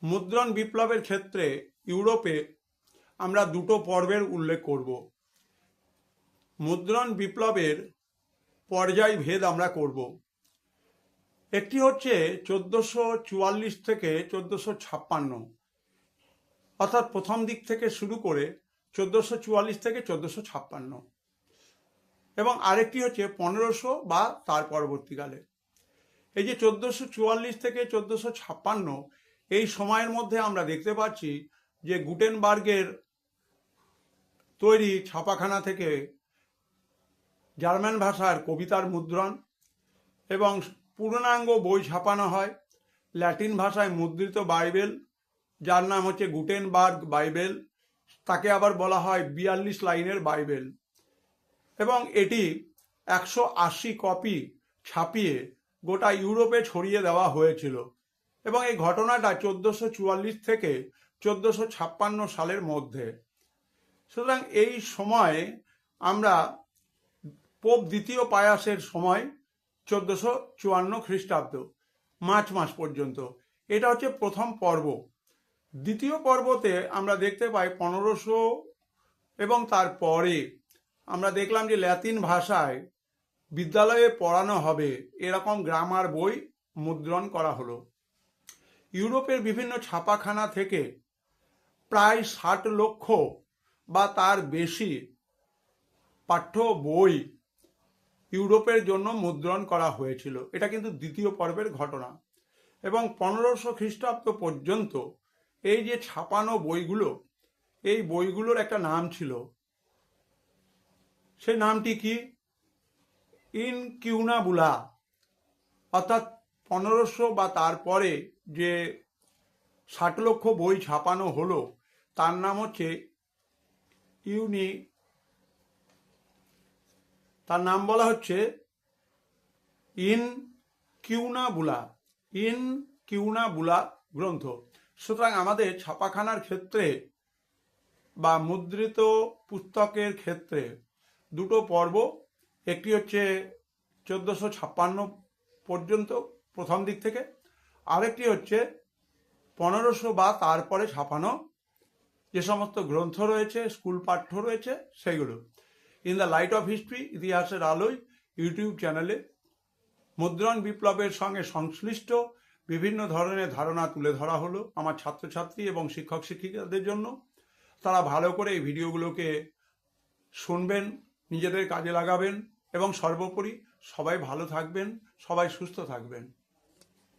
মুদ্রণ বিপ্লবের ক্ষেত্রে ইউরোপে আমরা দুটো পর্বের উল্লেখ করব। মুদ্রণ বিপ্লবের পর্যায়ভেদ আমরা করব। একটি হচ্ছে 1444 থেকে 1456, অর্থাৎ প্রথম দিক থেকে শুরু করে 1444 থেকে 1456, এবং আরেকটি হচ্ছে 1500 বা তার পরবর্তীকালে। এই যে 1444 থেকে 1456 এই সময়ের মধ্যে আমরা দেখতে পাচ্ছি যে গুটেনবার্গের তৈরি ছাপাখানা থেকে জার্মান ভাষার কবিতার মুদ্রণ এবং পূর্ণাঙ্গ বই ছাপানো হয়। ল্যাটিন ভাষায় মুদ্রিত বাইবেল, যার নাম হচ্ছে গুটেনবার্গ বাইবেল, তাকে আবার বলা হয় 42 লাইনের বাইবেল, এবং এটি 180 কপি ছাপিয়ে গোটা ইউরোপে ছড়িয়ে দেওয়া হয়েছিল। এবং এই ঘটনাটা 1444 থেকে 1456 সালের মধ্যে। সুতরাং এই সময় আমরা পোপ দ্বিতীয় পায়াসের সময় 1454 খ্রিস্টাব্দ, মার্চ মাস পর্যন্ত। এটা হচ্ছে প্রথম পর্ব। দ্বিতীয় পর্বতে আমরা দেখতে পাই 1500 এবং তারপরে আমরা দেখলাম যে ল্যাতিন ভাষায় বিদ্যালয়ে পড়ানো হবে এরকম গ্রামার বই মুদ্রণ করা হলো। ইউরোপের বিভিন্ন ছাপাখানা থেকে প্রায় 60 লক্ষ বা তার বেশি পাঠ্য বই ইউরোপের জন্য মুদ্রণ করা হয়েছিল। এটা কিন্তু দ্বিতীয় পর্বের ঘটনা। এবং 1500 খ্রিস্টাব্দ পর্যন্ত এই যে ছাপানো বইগুলো, এই বইগুলোর একটা নাম ছিল। সেই নামটি কি? ইনকিউনাবুলা। অর্থাৎ 1500 বা তারপরে যে 60 লক্ষ বই ছাপানো হলো তার নাম হচ্ছে তার নাম বলা হচ্ছে ইনকিউনাবুলা গ্রন্থ। সুতরাং আমাদের ছাপাখানার ক্ষেত্রে বা মুদ্রিত পুস্তকের ক্ষেত্রে দুটো পর্ব, একটি হচ্ছে 1456 পর্যন্ত প্রথম দিক থেকে, আরেকটি হচ্ছে 1500 বা তারপরে ছাপানো যে সমস্ত গ্রন্থ রয়েছে, স্কুল পাঠ্য রয়েছে, সেইগুলো। In the light off history, ইতিহাসের আলোয় ইউটিউব চ্যানেলে মুদ্রণ বিপ্লবের সঙ্গে সংশ্লিষ্ট বিভিন্ন ধরনের ধারণা তুলে ধরা হলো আমার ছাত্রছাত্রী এবং শিক্ষক শিক্ষিকাদের জন্য। তারা ভালো করে এই ভিডিওগুলোকে শুনবেন, নিজেদের কাজে লাগাবেন, এবং সর্বোপরি সবাই ভালো থাকবেন, সবাই সুস্থ থাকবেন।